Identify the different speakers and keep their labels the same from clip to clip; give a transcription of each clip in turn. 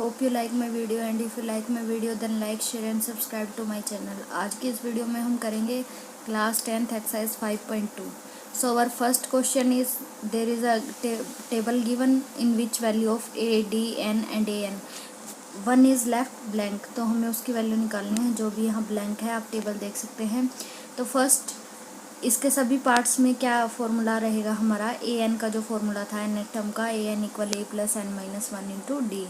Speaker 1: Hope you like my video and if you like my video then like share and subscribe to my channel. आज की इस video में हम करेंगे class 10th exercise 5.2। So our first question is there is a table given in which value of a d n and a n one is left blank. तो हमें उसकी value निकालनी है। जो भी यहाँ ब्लैंक है आप टेबल देख सकते हैं। तो फर्स्ट इसके सभी पार्ट्स में क्या फॉर्मूला रहेगा हमारा, ए एन का जो फॉर्मूला था एन टर्म का, a n equal a plus n minus one into d.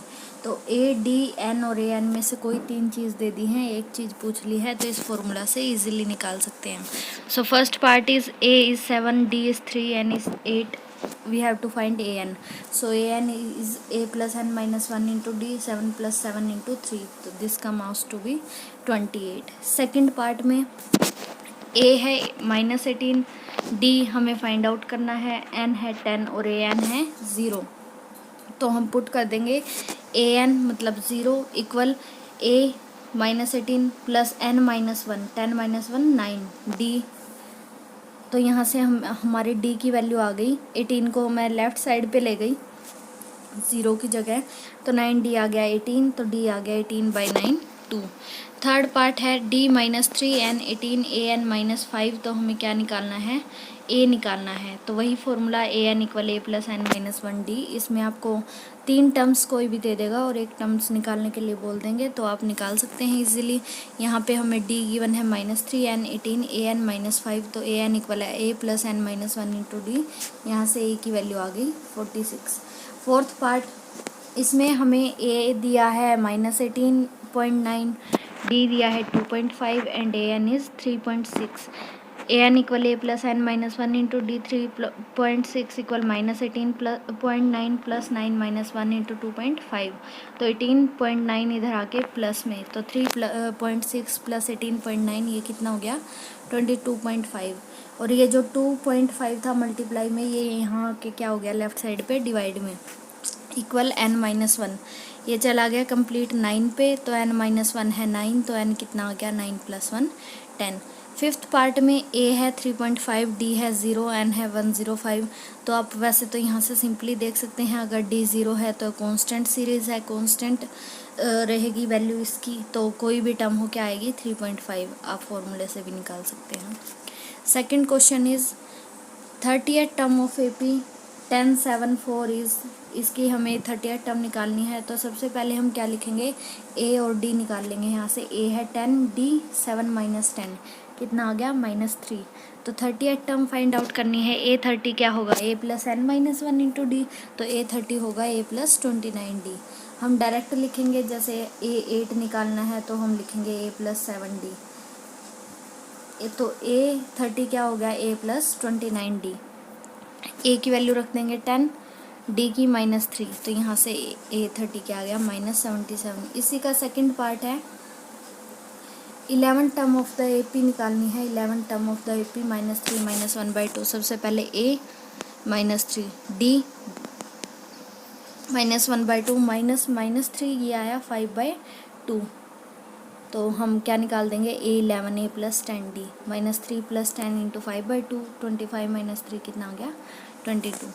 Speaker 1: तो ए डी एन और ए एन में से कोई तीन चीज़ दे दी हैं, एक चीज़ पूछ ली है, तो इस फॉर्मूला से इजीली निकाल सकते हैं। So first part is a is 7, d is 3, n is 8। we have to find an. So an is a plus n minus 1 into d, 7 plus 7 into 3. तो this comes out to be 28. Second part में a है -18, d हमें find out करना है, n है 10 और a n है 0। तो हम पुट कर देंगे a n मतलब 0 equal a -18 plus n minus 1, 10 minus 1 9 d। तो यहाँ से हम हमारे d की वैल्यू आ गई। 18 को मैं लेफ़्ट साइड पे ले गई 0 की जगह, तो 9d आ गया 18, तो d आ गया 18/9 2। थर्ड पार्ट है d -3 n 18 a n -5। तो हमें क्या निकालना है, a निकालना है। तो वही formula a n equal a plus n minus 1d। इसमें आपको तीन टर्म्स कोई भी दे देगा और एक टर्म्स निकालने के लिए बोल देंगे, तो आप निकाल सकते हैं इजीली। यहाँ पे हमें d गिवन है -3 n 18 a n -5। तो a n इक्वल है a plus n minus 1 into D. यहाँ से a की वैल्यू आ गई 46। फोर्थ पार्ट, इसमें हमें a दिया है -18.9, d दिया है 2.5 and a n is 3.6। a n equal a plus n minus 1 into D. 3.6 equal -18.9 plus 9 minus 1 into 2.5। तो 18.9 इधर आके प्लस में, तो 3.6 प्लस 18.9 ये कितना हो गया 22.5। और ये जो 2.5 था मल्टीप्लाई में, ये यहाँ के क्या हो गया लेफ्ट साइड पे डिवाइड में, इक्वल n माइनस 1। ये चला गया कंप्लीट 9 पे, तो n माइनस 1 है 9, तो n कितना आ गया 9 प्लस 1 10। फिफ्थ पार्ट में a है 3.5, d है 0, n है 105। तो आप वैसे तो यहाँ से सिंपली देख सकते हैं, अगर d 0 है तो कांस्टेंट सीरीज़ है, कांस्टेंट रहेगी वैल्यू इसकी, तो कोई भी टर्म हो क्या आएगी 3.5। आप फॉर्मूले से भी निकाल सकते हैं। Second question is 30th term of AP 1074 is, इसकी हमें 30th टर्म निकालनी है। तो सबसे पहले हम क्या लिखेंगे, a और d निकाल लेंगे। यहाँ से a है 10, d 7 माइनस 10 कितना आ गया -3। तो 30th टर्म फाइंड आउट करनी है। a 30 क्या होगा, a plus n minus 1 into d. तो a 30 होगा a प्लस 29d। हम डायरेक्ट लिखेंगे, जैसे a 8 निकालना है तो हम लिखेंगे a प्लस 7d। तो a 30 क्या हो गया a प्लस 29d। a की वैल्यू रख देंगे 10, d की -3। तो यहाँ से a 30 क्या आ गया -77। इसी का सेकंड पार्ट है 11 टर्म ऑफ द AP निकालनी है। 11 term of the AP -3 minus 1/2। सबसे पहले a -3 d -1/2 -3 ये आया 5/2। तो हम क्या निकाल देंगे, a 11 a plus 10d -3 plus 10 into 5/2 25 minus 3 कितना आ गया 22।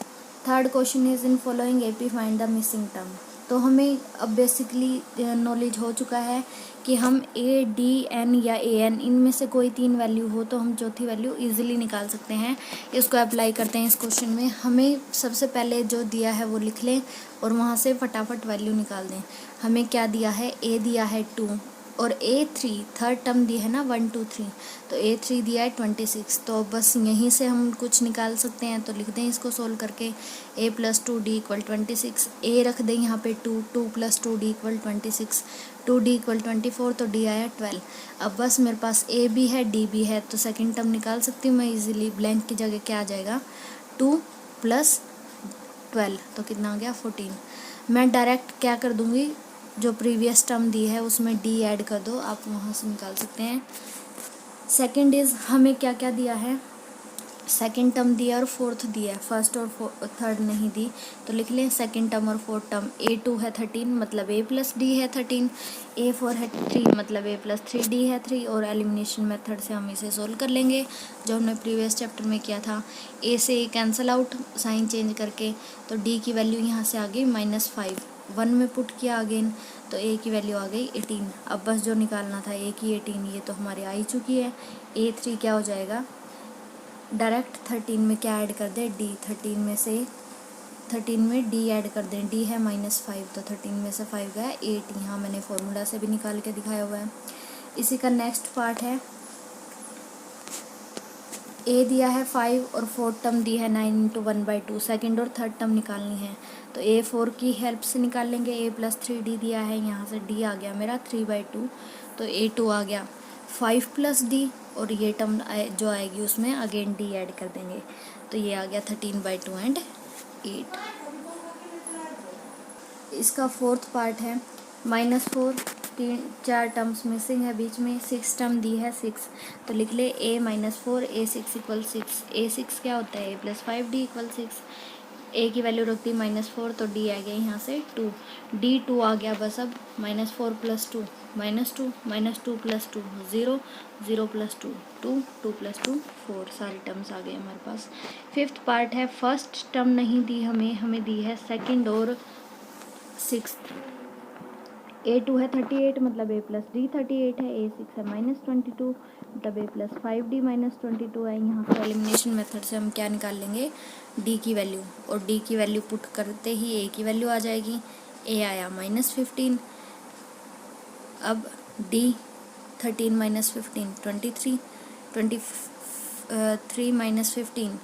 Speaker 1: Third question is in following AP find the missing term. तो हमें अब बेसिकली नॉलेज हो चुका है कि हम a d n या a n इनमें से कोई तीन वैल्यू हो तो हम चौथी वैल्यू इजीली निकाल सकते हैं। इसको अप्लाई करते हैं इस क्वेश्चन में। हमें सबसे पहले जो दिया है वो लिख लें और वहाँ से फटाफट वैल्यू निकाल दें। हमें क्या दिया है, a दिया है 2 और a3 थर्ड टर्म दी है ना 1 2 3, तो a3 दिया है 26। तो बस यहीं से हम कुछ निकाल सकते हैं। तो लिख दें इसको सोल्व करके, a plus 2d equal 26। a रख दें यहाँ पे 2 plus 2d equal 26, 2d equal 24, तो d आया 12। अब बस मेरे पास a भी है d भी है, तो सेकेंड टर्म निकाल सकती हूँ मैं इजीली। ब्लैंक की जगह क्या आ जाएगा 2 प्लस 12, तो कितना आ गया 14। मैं डायरेक्ट क्या कर दूँगी, जो प्रीवियस टर्म दी है उसमें d ऐड कर दो, आप वहाँ से निकाल सकते हैं। सेकंड इज़ हमें क्या क्या दिया है, सेकंड टर्म दिया और फोर्थ दिया है, फर्स्ट और थर्ड नहीं दी। तो लिख लें सेकंड टर्म और फोर्थ टर्म। a2 है 13 मतलब a प्लस d है 13, a4 है 3 मतलब a प्लस 3d है 3। और एलिमिनेशन मेथड से हम इसे सोल्व कर लेंगे, जो हमने प्रीवियस चैप्टर में किया था। a से कैंसिल आउट साइन चेंज करके, तो d की वैल्यू यहाँ से आ गई -5। 1 में पुट किया अगेन, तो a की वैल्यू आ गई 18। अब बस जो निकालना था a की 18, ये तो हमारी आ ही चुकी है। a3 क्या हो जाएगा, डायरेक्ट 13 में क्या ऐड कर दें, d। 13 में d ऐड कर दें, d है -5, तो 13 में से 5 गया 8। यहाँ मैंने फॉर्मूला से भी निकाल के दिखाया हुआ है। इसी का नेक्स्ट पार्ट है, a दिया है 5 और फोर्थ टर्म दी है 9 इंटू 1/2, सेकेंड और थर्ड टर्म निकालनी है। तो a4 की हेल्प से निकाल लेंगे। a + 3d दिया है, यहाँ से d आ गया मेरा 3/2, तो a2 आ गया 5 + d, और ये टर्म जो आएगी उसमें अगेन d ऐड कर देंगे, तो ये आ गया 13/2 एंड 8। इसका फोर्थ पार्ट है -4, 4 टर्म्स मिसिंग है बीच में, 6 टर्म दी है 6, तो लिख ले a - 4 a6 = 6। a6 क्या होता है, a + 5d = 6। a की वैल्यू रख दी -4, तो d आ गया यहाँ से 2, d2 आ गया बस। अब -4 + 2 -2 -2 + 2 0 0 + 2 2 2 + 2 4, सारी टर्म्स आ गए हमारे पास। फिफ्थ पार्ट है, फर्स्ट टर्म नहीं दी हमें दी है सेकंड और सिक्स्थ। a2 है 38, मतलब a + d 38 है। a6 है -22, मतलब a + 5d -22 है। यहाँ से एलिमिनेशन मेथड से हम क्या निकाल लेंगे, d की वैल्यू, और d की वैल्यू पुट करते ही a की वैल्यू आ जाएगी। a आया -15, अब d 13 - 15 23, 23 - 15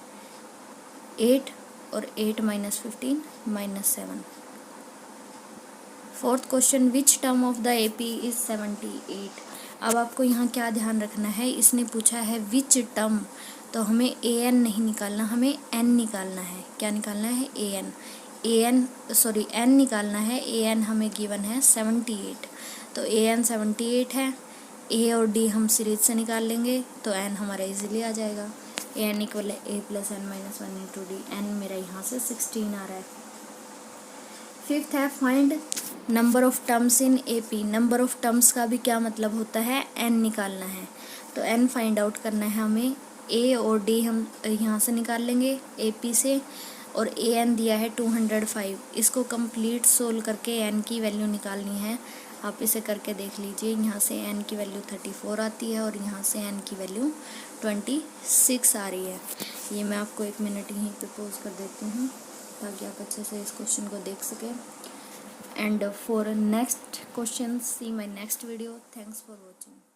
Speaker 1: 8, और 8 - 15 -7। Fourth question, which term of the AP is 78। अब आपको यहाँ क्या ध्यान रखना है, इसने पूछा है विच टर्म, तो हमें AN नहीं निकालना, हमें N निकालना है। क्या निकालना है, N निकालना है। AN हमें गिवन है 78, तो AN 78 है। A और D हम सीरीज से निकाल लेंगे, तो N हमारा इजीली आ जाएगा। AN = A + n - 1 × D। N मेरा यहाँ से 16 आ रहा है। फिफ्थ है, find number of terms in AP। Number of terms का भी क्या मतलब होता है, N निकालना है, तो N फाइंड आउट करना है हमें। A और D हम यहाँ से निकाल लेंगे AP से, और AN दिया है 205। इसको कंप्लीट सोल्व करके N की वैल्यू निकालनी है। आप इसे करके देख लीजिए, यहाँ से N की वैल्यू 34 आती है, और यहाँ से N की वैल्यू 26 आ रही है। ये मैं आपको 1 मिनट यहीं पे पॉज कर देती हूँ, ताकि आप अच्छे से इस क्वेश्चन को देख सकें। And for next question, see my next video. Thanks for watching.